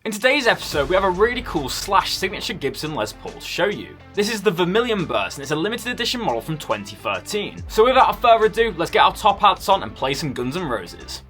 In today's episode, we have a really cool Slash signature Gibson Les Paul to show you. This is the Vermillion Burst, and it's a limited edition model from 2013. So without further ado, let's get our top hats on and play some Guns N' Roses.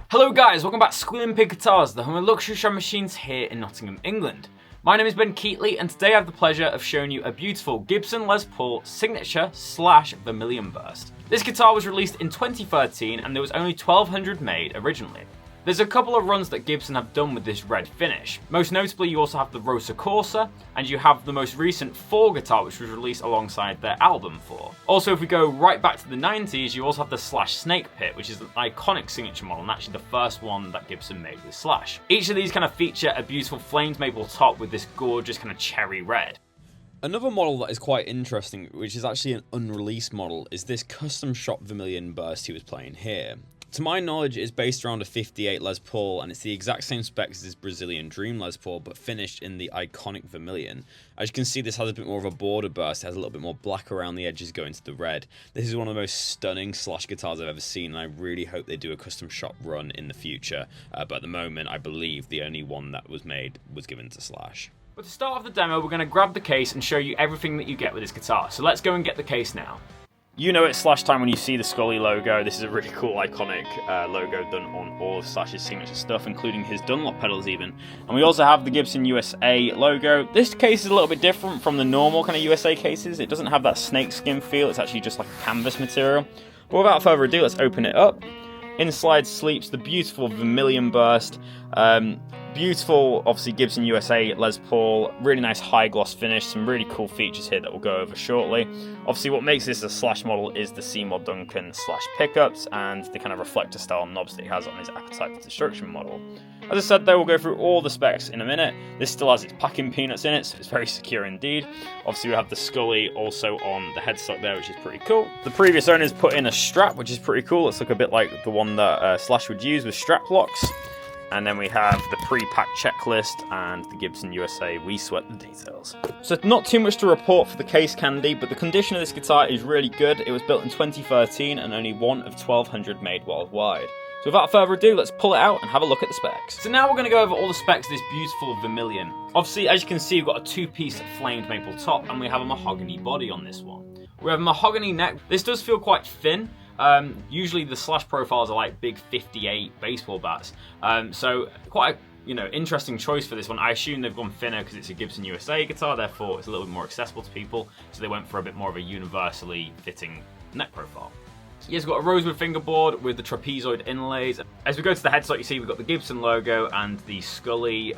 Hello guys, welcome back to Squealing Pig Guitars, the home of luxury drum machines here in Nottingham, England. My name is Ben Keightley, and today I have the pleasure of showing you a beautiful Gibson Les Paul signature Slash Vermillion Burst. This guitar was released in 2013 and there was only 1,200 made originally. There's a couple of runs that Gibson have done with this red finish. Most notably, you also have the Rosa Corsa, and you have the most recent 4 guitar, which was released alongside their album 4. Also, if we go right back to the 90s, you also have the Slash Snake Pit, which is an iconic signature model, and actually the first one that Gibson made with Slash. Each of these kind of feature a beautiful flamed maple top with this gorgeous kind of cherry red. Another model that is quite interesting, which is actually an unreleased model, is this custom shop Vermillion Burst he was playing here. To my knowledge, it's based around a 58 Les Paul, and it's the exact same specs as this Brazilian Dream Les Paul, but finished in the iconic Vermillion. As you can see, this has a bit more of a border burst, it has a little bit more black around the edges going to the red. This is one of the most stunning Slash guitars I've ever seen, and I really hope they do a custom shop run in the future. But at the moment, I believe the only one that was made was given to Slash. But to start off the demo, we're going to grab the case and show you everything that you get with this guitar. So let's go and get the case now. You know it's Slash time when you see the Scully logo. This is a really cool iconic logo done on all of Slash's signature stuff, including his Dunlop pedals even. And we also have the Gibson USA logo. This case is a little bit different from the normal kind of USA cases. It doesn't have that snakeskin feel, it's actually just like a canvas material. But without further ado, let's open it up. Inside sleeps the beautiful Vermillion Burst. Beautiful, obviously, Gibson USA Les Paul, really nice high gloss finish, some really cool features here that we'll go over shortly. Obviously, what makes this a Slash model is the Seymour Duncan Slash pickups and the kind of reflector style knobs that he has on his Appetite for Destruction model. As I said though, we'll go through all the specs in a minute. This still has its packing peanuts in it, so it's very secure indeed. Obviously, we have the Scully also on the headstock there, which is pretty cool. The previous owners put in a strap, which is pretty cool. It's like a bit like the one that Slash would use with strap locks. And then we have the pre-packed checklist and the Gibson USA We Sweat the Details. So not too much to report for the case candy, but the condition of this guitar is really good. It was built in 2013 and only one of 1,200 made worldwide. So without further ado, let's pull it out and have a look at the specs. So now we're going to go over all the specs of this beautiful Vermillion. Obviously, as you can see, we've got a 2-piece flamed maple top and we have a mahogany body on this one. We have a mahogany neck. This does feel quite thin. Usually the Slash profiles are like big 58 baseball bats, so quite a interesting choice for this one. I assume they've gone thinner because it's a Gibson USA guitar, therefore it's a little bit more accessible to people, so they went for a bit more of a universally fitting neck profile. He's got a rosewood fingerboard with the trapezoid inlays. As we go to the headstock, you see we've got the Gibson logo and the Scully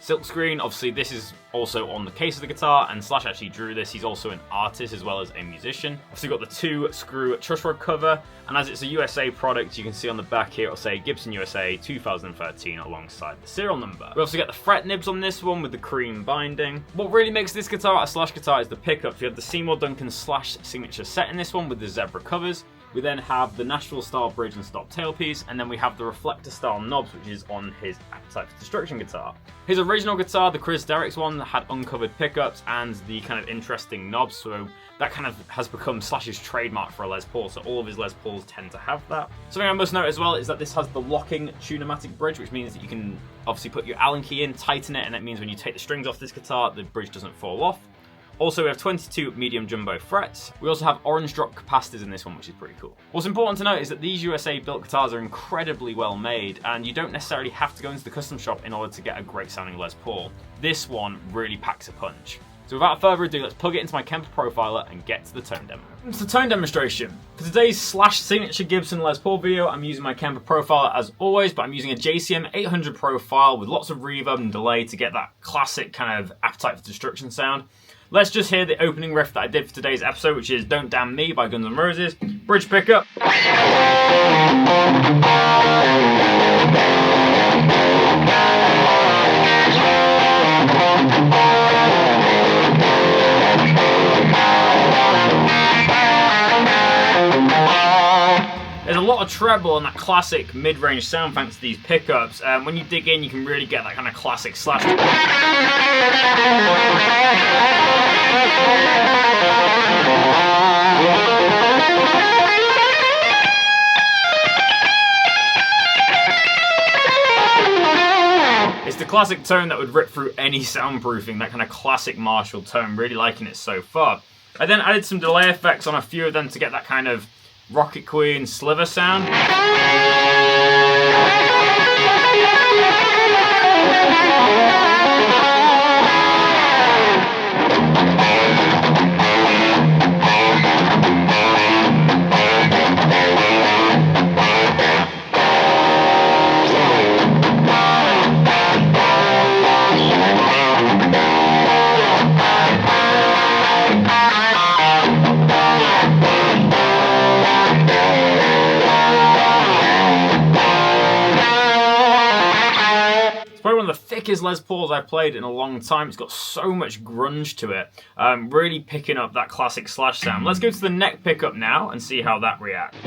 silkscreen. Obviously, this is also on the case of the guitar, and Slash actually drew this. He's also an artist as well as a musician. Obviously, we've got the 2-screw truss rod cover, and as it's a USA product, you can see on the back here it'll say Gibson USA 2013 alongside the serial number. We also get the fret nibs on this one with the cream binding. What really makes this guitar a Slash guitar is the pickups. We have the Seymour Duncan Slash signature set in this one with the zebra covers. We then have the Nashville style bridge and stop tailpiece, and then we have the reflector style knobs, which is on his Appetite for Destruction guitar. His original guitar, the Chris Derrick's one, had uncovered pickups and the kind of interesting knobs, so that kind of has become Slash's trademark for a Les Paul, so all of his Les Pauls tend to have that. Something I must note as well is that this has the locking tunematic bridge, which means that you can obviously put your Allen key in, tighten it, and that means when you take the strings off this guitar, the bridge doesn't fall off. Also, we have 22 medium jumbo frets. We also have orange drop capacitors in this one, which is pretty cool. What's important to note is that these USA built guitars are incredibly well made, and you don't necessarily have to go into the custom shop in order to get a great sounding Les Paul. This one really packs a punch. So without further ado, let's plug it into my Kemper profiler and get to the tone demo. It's the tone demonstration. For today's /signature Gibson Les Paul video, I'm using my Kemper profiler as always, but I'm using a JCM 800 profile with lots of reverb and delay to get that classic kind of Appetite for Destruction sound. Let's just hear the opening riff that I did for today's episode, which is Don't Damn Me by Guns N' Roses. Bridge pickup. There's a lot of treble and that classic mid-range sound thanks to these pickups. When you dig in, you can really get that kind of classic slash. It's the classic tone that would rip through any soundproofing, that kind of classic Marshall tone, really liking it so far. I then added some delay effects on a few of them to get that kind of Rocket Queen sliver sound. One of the thickest Les Pauls I've played in a long time. It's got so much grunge to it. Really picking up that classic slash sound. Let's go to the neck pickup now and see how that reacts.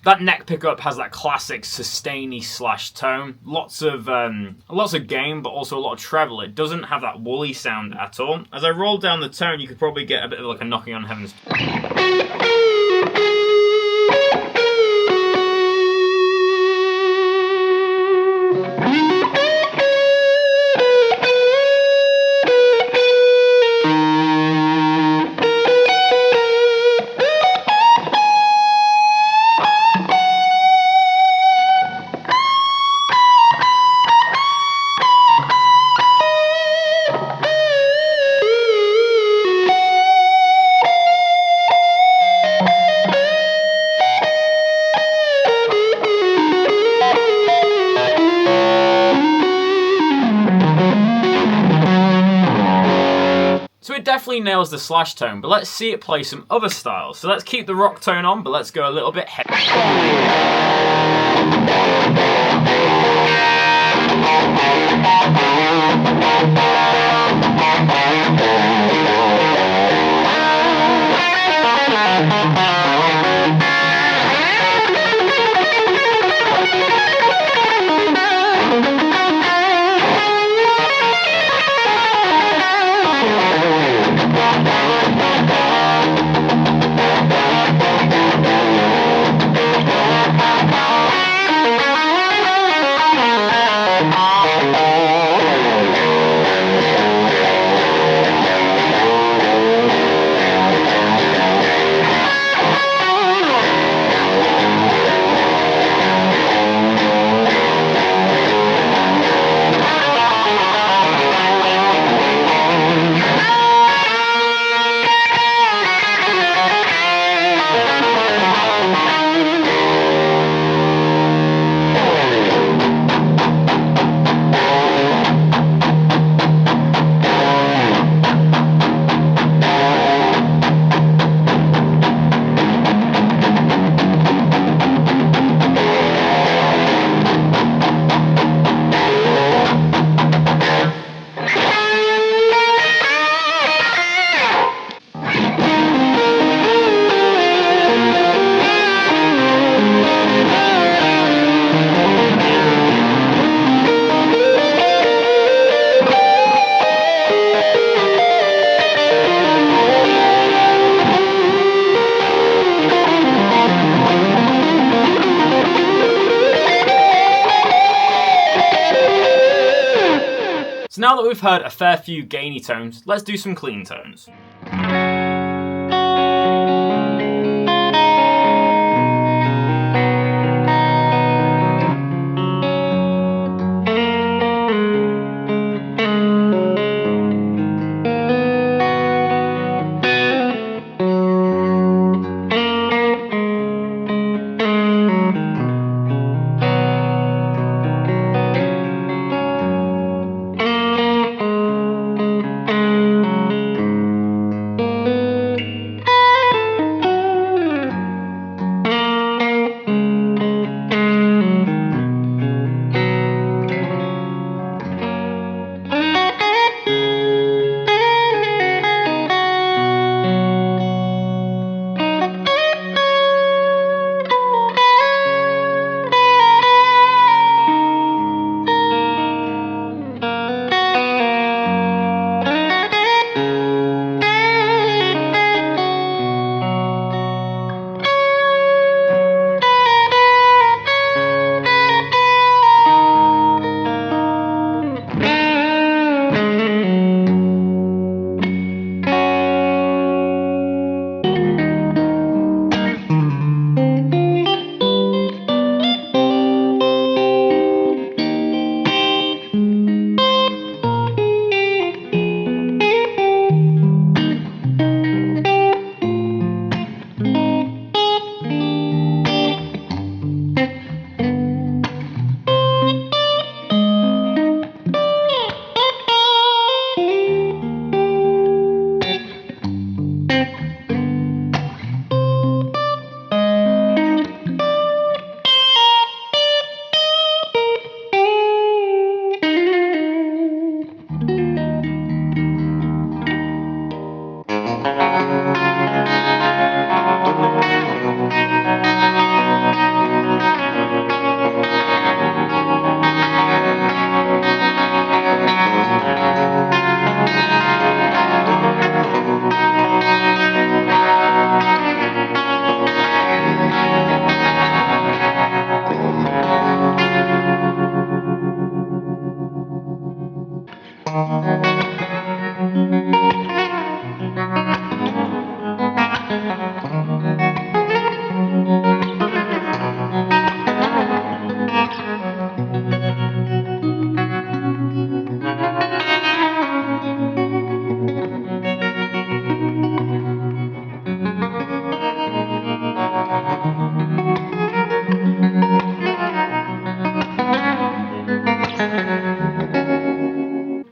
That neck pickup has that classic sustainy slash tone. Lots of gain, but also a lot of treble. It doesn't have that woolly sound at all. As I roll down the tone, you could probably get a bit of like a knocking on heaven's. It definitely nails the slash tone, but let's see it play some other styles. So let's keep the rock tone on, but let's go a little bit heavy. now that we've heard a fair few gainy tones, let's do some clean tones.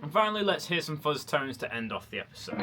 And finally, let's hear some fuzz tones to end off the episode.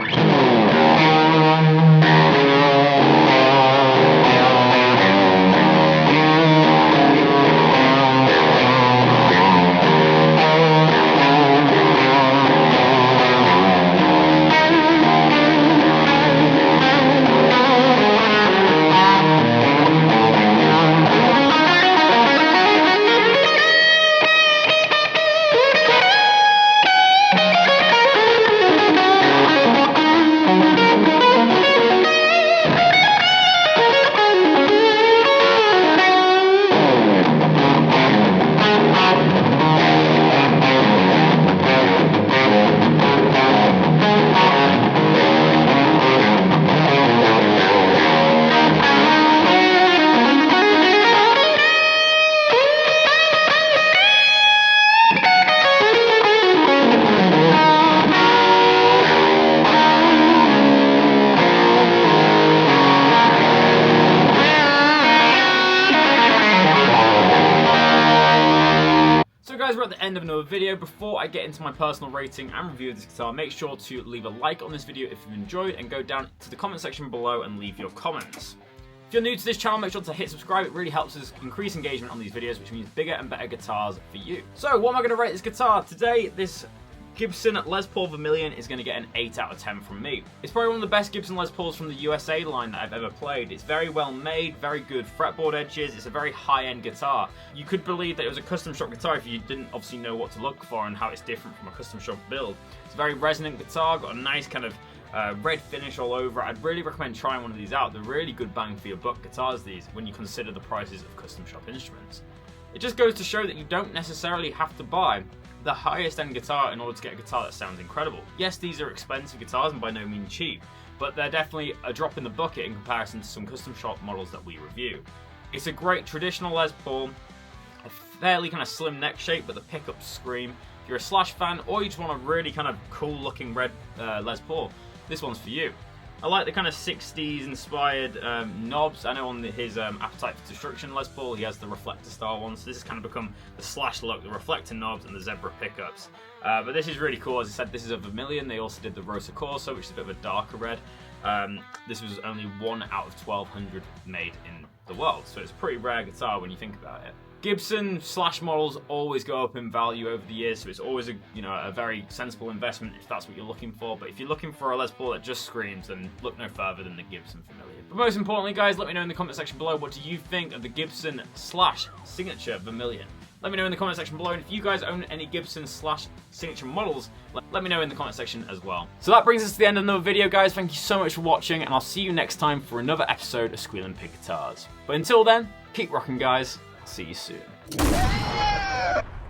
We're at the end of another video. Before I get into my personal rating and review of this guitar, make sure to leave a like on this video if you've enjoyed, and go down to the comment section below and leave your comments. If you're new to this channel, make sure to hit subscribe. It really helps us increase engagement on these videos, which means bigger and better guitars for you. So what am I going to rate this guitar? Today, this Gibson Les Paul Vermillion is going to get an 8 out of 10 from me. It's probably one of the best Gibson Les Pauls from the USA line that I've ever played. It's very well made, very good fretboard edges, it's a very high-end guitar. You could believe that it was a custom shop guitar if you didn't obviously know what to look for and how it's different from a custom shop build. It's a very resonant guitar, got a nice kind of red finish all over. I'd really recommend trying one of these out. They're really good bang for your buck guitars, these, when you consider the prices of custom shop instruments. It just goes to show that you don't necessarily have to buy the highest end guitar in order to get a guitar that sounds incredible. Yes, these are expensive guitars and by no means cheap, but they're definitely a drop in the bucket in comparison to some custom shop models that we review. It's a great traditional Les Paul, a fairly kind of slim neck shape, but the pickups scream. If you're a Slash fan, or you just want a really kind of cool looking red Les Paul, this one's for you. I like the kind of 60s inspired knobs. I know on his Appetite for Destruction Les Paul, he has the reflector style ones. So this has kind of become the Slash look, the reflector knobs and the zebra pickups. But this is really cool. As I said, this is a Vermillion. They also did the Rosa Corso, which is a bit of a darker red. This was only 1 out of 1,200 made in the world, so it's a pretty rare guitar when you think about it. Gibson Slash models always go up in value over the years, so it's always a very sensible investment if that's what you're looking for. But if you're looking for a Les Paul that just screams, then look no further than the Gibson Vermillion. But most importantly, guys, let me know in the comment section below, what do you think of the Gibson Slash Signature Vermillion? Let me know in the comment section below, and if you guys own any Gibson Slash Signature models, let me know in the comment section as well. So that brings us to the end of another video, guys. Thank you so much for watching, and I'll see you next time for another episode of Squealing Pig Guitars. But until then, keep rocking, guys. See you soon.